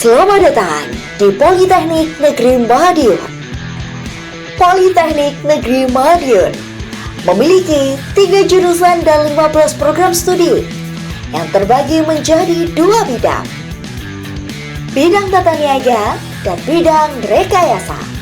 Selamat datang di Politeknik Negeri Madiun. Politeknik Negeri Madiun memiliki 3 jurusan dan 15 program studi yang terbagi menjadi 2 bidang. Bidang tata niaga dan bidang rekayasa.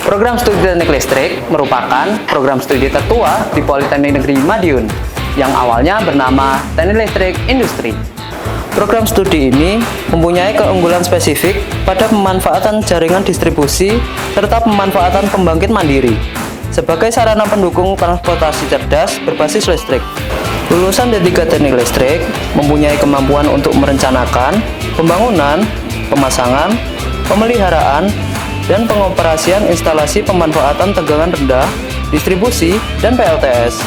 Program Studi Teknik Listrik merupakan program studi tertua di Politeknik Negeri Madiun yang awalnya bernama Teknik Listrik Industri. Program studi ini mempunyai keunggulan spesifik pada pemanfaatan jaringan distribusi serta pemanfaatan pembangkit mandiri sebagai sarana pendukung transportasi cerdas berbasis listrik. Lulusan D3 Teknik Listrik mempunyai kemampuan untuk merencanakan pembangunan, pemasangan, pemeliharaan, dan pengoperasian instalasi pemanfaatan tegangan rendah, distribusi, dan PLTS.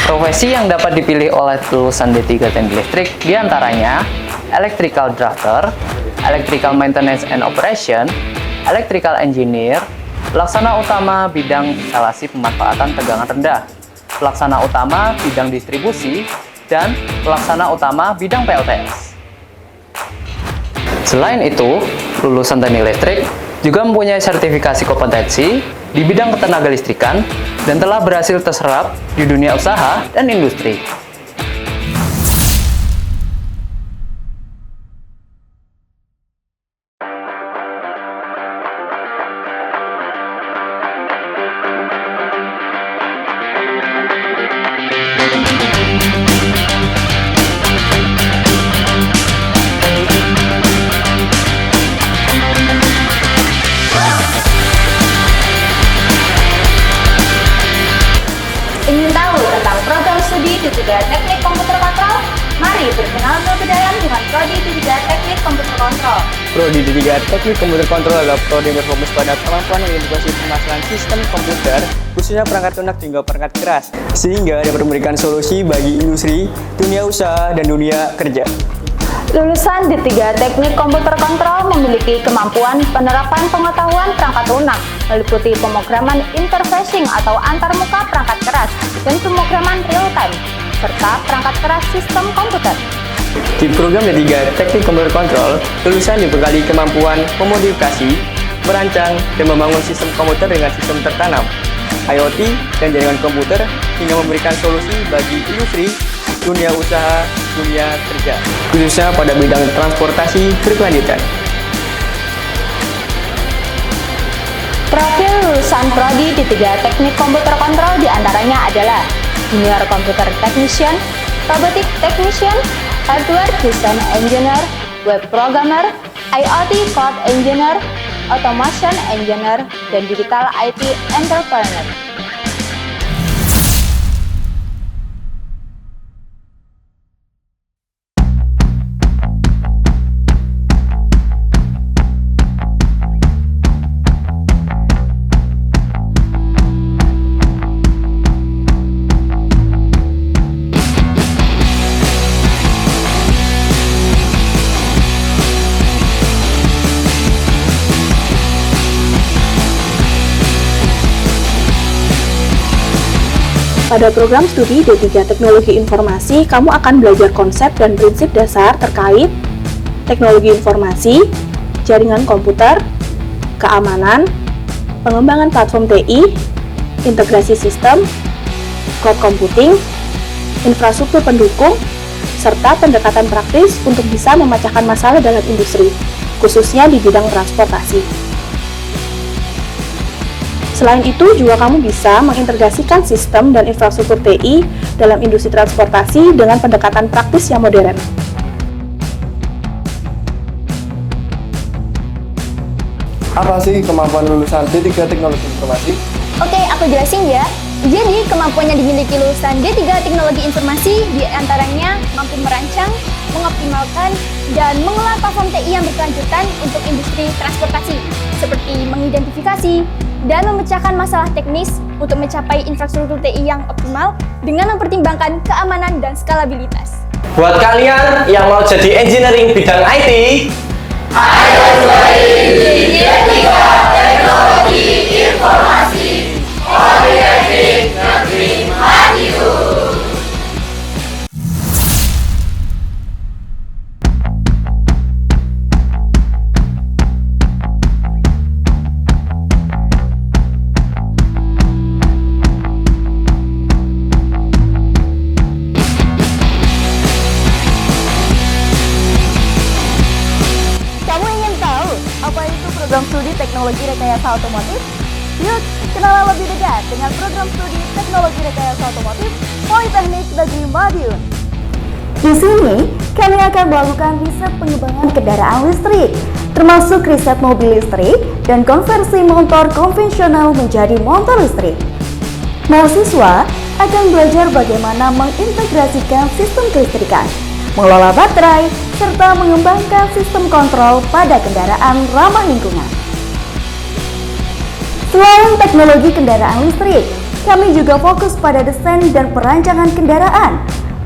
Profesi yang dapat dipilih oleh lulusan D3 Teknik Listrik diantaranya Electrical Drafter, Electrical Maintenance and Operation, Electrical Engineer, Pelaksana Utama Bidang Instalasi Pemanfaatan Tegangan Rendah, Pelaksana Utama Bidang Distribusi, dan Pelaksana Utama Bidang PLTS. Selain itu, lulusan Teknik Listrik juga mempunyai sertifikasi kompetensi di bidang ketenaga listrikan dan telah berhasil terserap di dunia usaha dan industri. Ingin tahu tentang program studi D3 Teknik Komputer Kontrol? Mari berkenalan lebih dalam dengan Prodi D3 Teknik Komputer Kontrol. Prodi D3 Teknik Komputer Kontrol adalah prodi yang berfokus pada kemampuan mengedukasi pemasaran sistem komputer, khususnya perangkat lunak hingga perangkat keras, sehingga dapat memberikan solusi bagi industri, dunia usaha, dan dunia kerja. Lulusan D3 Teknik Komputer Kontrol memiliki kemampuan penerapan pengetahuan perangkat lunak, meliputi pemrograman interfacing atau antarmuka perangkat keras dan pemrograman real-time, serta perangkat keras sistem komputer. Di program D3 Teknik Komputer Kontrol, lulusan dibekali kemampuan memodifikasi, merancang, dan membangun sistem komputer dengan sistem tertanam, IoT, dan jaringan komputer, hingga memberikan solusi bagi industri, dunia usaha, dunia kerja, khususnya pada bidang transportasi berkelanjutan. Profil lulusan Prodi D3 Teknik Komputer Kontrol diantaranya adalah Junior Computer Technician, Robotic Technician, Hardware Design Engineer, Web Programmer, IoT Cloud Engineer, Automation Engineer, dan Digital IT Entrepreneur. Pada program studi D3 Teknologi Informasi, kamu akan belajar konsep dan prinsip dasar terkait teknologi informasi, jaringan komputer, keamanan, pengembangan platform TI, integrasi sistem, cloud computing, infrastruktur pendukung, serta pendekatan praktis untuk bisa memecahkan masalah dalam industri, khususnya di bidang transportasi. Selain itu, juga kamu bisa mengintegrasikan sistem dan infrastruktur TI dalam industri transportasi dengan pendekatan praktis yang modern. Apa sih kemampuan lulusan D3 Teknologi Informasi? Oke, aku jelasin ya. Jadi, kemampuan yang dimiliki lulusan D3 Teknologi Informasi diantaranya mampu merancang, mengoptimalkan, dan mengelola platform TI yang berkelanjutan untuk industri transportasi, seperti mengidentifikasi dan memecahkan masalah teknis untuk mencapai infrastruktur TI yang optimal dengan mempertimbangkan keamanan dan skalabilitas. Buat kalian yang mau jadi engineering bidang IT, ayo join di D3 Teknologi Informasi Politeknik Negeri Madiun. Kamu ingin tahu apa itu program studi teknologi rekayasa otomotif? Yuk, kenalan lebih dekat dengan program studi teknologi rekayasa otomotif Politeknik Negeri Madiun. Di sini, kami akan melakukan riset pengembangan kendaraan listrik, termasuk riset mobil listrik dan konversi motor konvensional menjadi motor listrik. Mahasiswa akan belajar bagaimana mengintegrasikan sistem kelistrikan, mengelola baterai, serta mengembangkan sistem kontrol pada kendaraan ramah lingkungan. Selain teknologi kendaraan listrik, kami juga fokus pada desain dan perancangan kendaraan.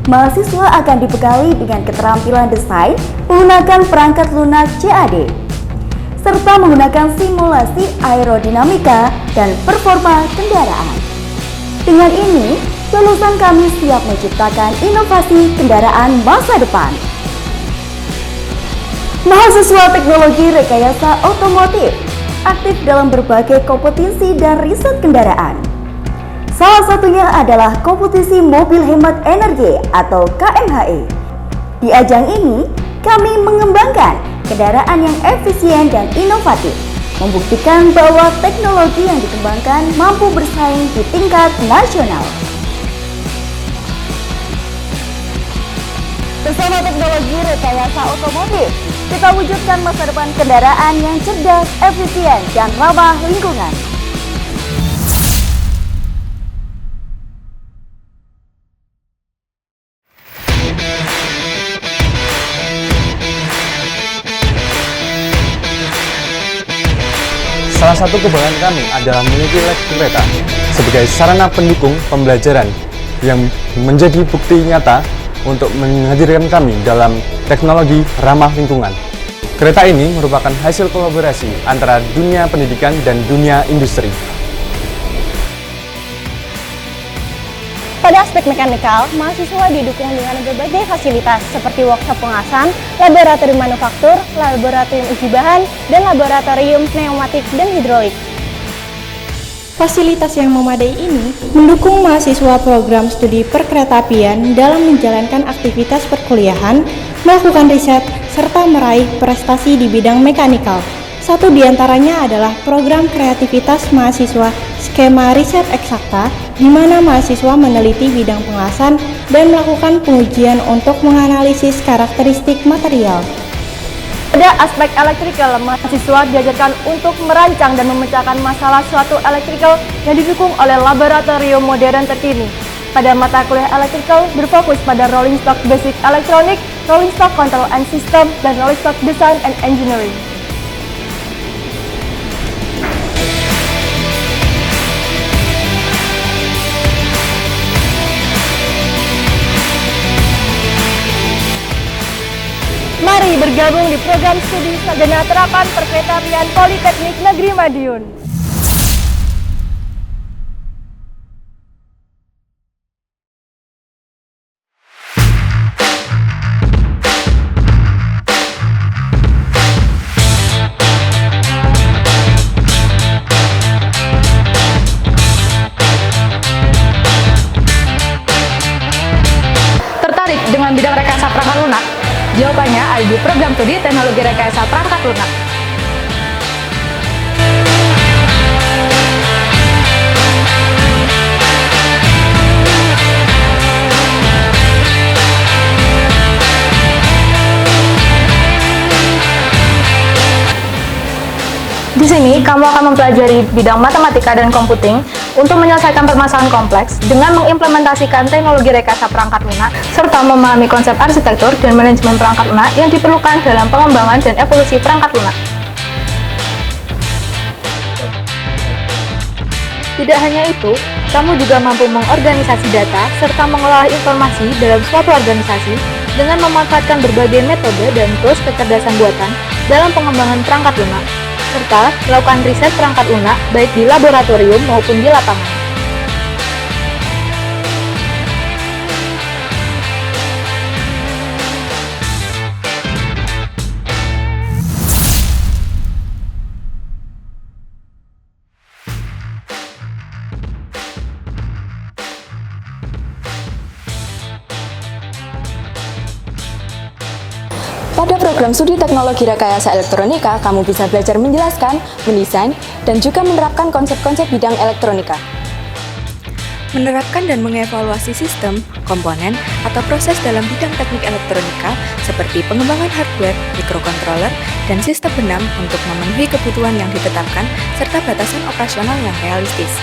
Mahasiswa akan dibekali dengan keterampilan desain menggunakan perangkat lunak CAD, serta menggunakan simulasi aerodinamika dan performa kendaraan. Dengan ini, lulusan kami siap menciptakan inovasi kendaraan masa depan. Mahasiswa teknologi rekayasa otomotif aktif dalam berbagai kompetisi dan riset kendaraan. Salah satunya adalah kompetisi mobil hemat energi atau KMHE. Di ajang ini, kami mengembangkan kendaraan yang efisien dan inovatif, membuktikan bahwa teknologi yang dikembangkan mampu bersaing di tingkat nasional. Bersama teknologi rekayasa otomotif, kita wujudkan masa depan kendaraan yang cerdas, efisien, dan ramah lingkungan. Salah satu kebanggaan kami adalah memiliki lab kereta sebagai sarana pendukung pembelajaran yang menjadi bukti nyata untuk menghadirkan kami dalam teknologi ramah lingkungan. Kereta ini merupakan hasil kolaborasi antara dunia pendidikan dan dunia industri. Pada aspek mekanikal, mahasiswa didukung dengan berbagai fasilitas seperti workshop pengasan, laboratorium manufaktur, laboratorium uji bahan, dan laboratorium pneumatik dan hidrolik. Fasilitas yang memadai ini mendukung mahasiswa program studi perkeretaapian dalam menjalankan aktivitas perkuliahan, melakukan riset, serta meraih prestasi di bidang mekanikal. Satu di antaranya adalah program kreativitas mahasiswa skema riset eksakta, di mana mahasiswa meneliti bidang pengasan dan melakukan pengujian untuk menganalisis karakteristik material. Pada aspek elektrikal, mahasiswa diajarkan untuk merancang dan memecahkan masalah suatu elektrikal yang didukung oleh laboratorium modern terkini. Pada mata kuliah elektrikal berfokus pada rolling stock basic elektronik, rolling stock control and system, dan rolling stock design and engineering. Mari bergabung di program studi Sarjana Terapan Perkeretaapian Politeknik Negeri Madiun. Tertarik dengan bidang rekayasa perangkat lunak? Jawabannya ada di program studi teknologi rekayasa perangkat lunak. Di sini, kamu akan mempelajari bidang matematika dan computing untuk menyelesaikan permasalahan kompleks dengan mengimplementasikan teknologi rekayasa perangkat lunak, serta memahami konsep arsitektur dan manajemen perangkat lunak yang diperlukan dalam pengembangan dan evolusi perangkat lunak. Tidak hanya itu, kamu juga mampu mengorganisasi data serta mengolah informasi dalam suatu organisasi dengan memanfaatkan berbagai metode dan tools kecerdasan buatan dalam pengembangan perangkat lunak, serta melakukan riset perangkat lunak baik di laboratorium maupun di lapangan. Pada program studi teknologi rekayasa elektronika, kamu bisa belajar menjelaskan, mendesain, dan juga menerapkan konsep-konsep bidang elektronika. Menerapkan dan mengevaluasi sistem, komponen, atau proses dalam bidang teknik elektronika seperti pengembangan hardware, microcontroller, dan sistem benam untuk memenuhi kebutuhan yang ditetapkan serta batasan operasional yang realistis.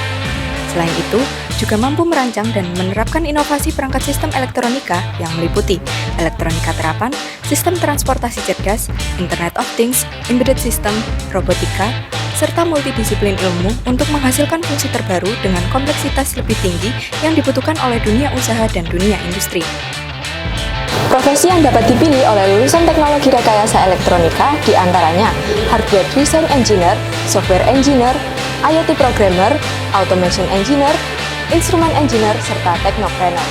Selain itu, juga mampu merancang dan menerapkan inovasi perangkat sistem elektronika yang meliputi elektronika terapan, sistem transportasi cerdas, Internet of Things, embedded system, robotika, serta multidisiplin ilmu untuk menghasilkan fungsi terbaru dengan kompleksitas lebih tinggi yang dibutuhkan oleh dunia usaha dan dunia industri. Profesi yang dapat dipilih oleh lulusan teknologi rekayasa elektronika diantaranya hardware design engineer, software engineer, IoT programmer, automation engineer, instrumen engineer, serta teknopreneur.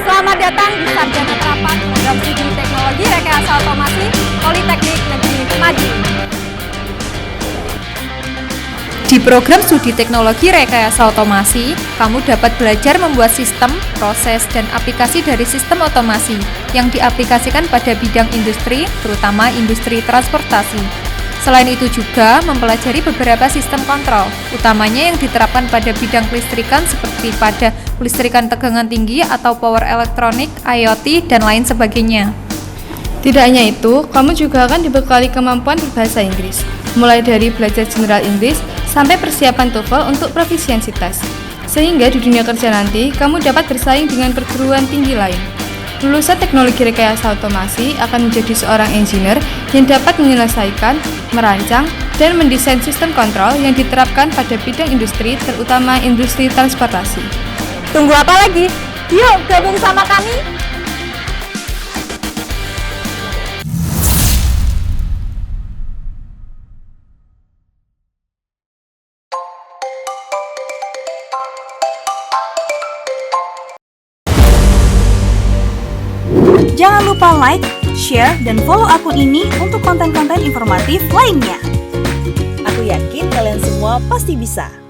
Selamat datang di Sarjana Terapan Program Studi Teknologi Rekayasa Otomasi Politeknik Negeri Madiun. Di program studi teknologi rekayasa otomasi, kamu dapat belajar membuat sistem, proses, dan aplikasi dari sistem otomasi yang diaplikasikan pada bidang industri, terutama industri transportasi. Selain itu juga mempelajari beberapa sistem kontrol, utamanya yang diterapkan pada bidang kelistrikan seperti pada kelistrikan tegangan tinggi atau power elektronik, IoT, dan lain sebagainya. Tidak hanya itu, kamu juga akan dibekali kemampuan berbahasa Inggris, mulai dari belajar General English sampai persiapan TOEFL untuk proficiency test. Sehingga di dunia kerja nanti, kamu dapat bersaing dengan perguruan tinggi lain. Lulusan teknologi rekayasa otomasi akan menjadi seorang engineer yang dapat menyelesaikan, merancang, dan mendesain sistem kontrol yang diterapkan pada bidang industri, terutama industri transportasi. Tunggu apa lagi? Yuk gabung sama kami! Jangan lupa like, share, dan follow akun ini untuk konten-konten informatif lainnya. Aku yakin kalian semua pasti bisa.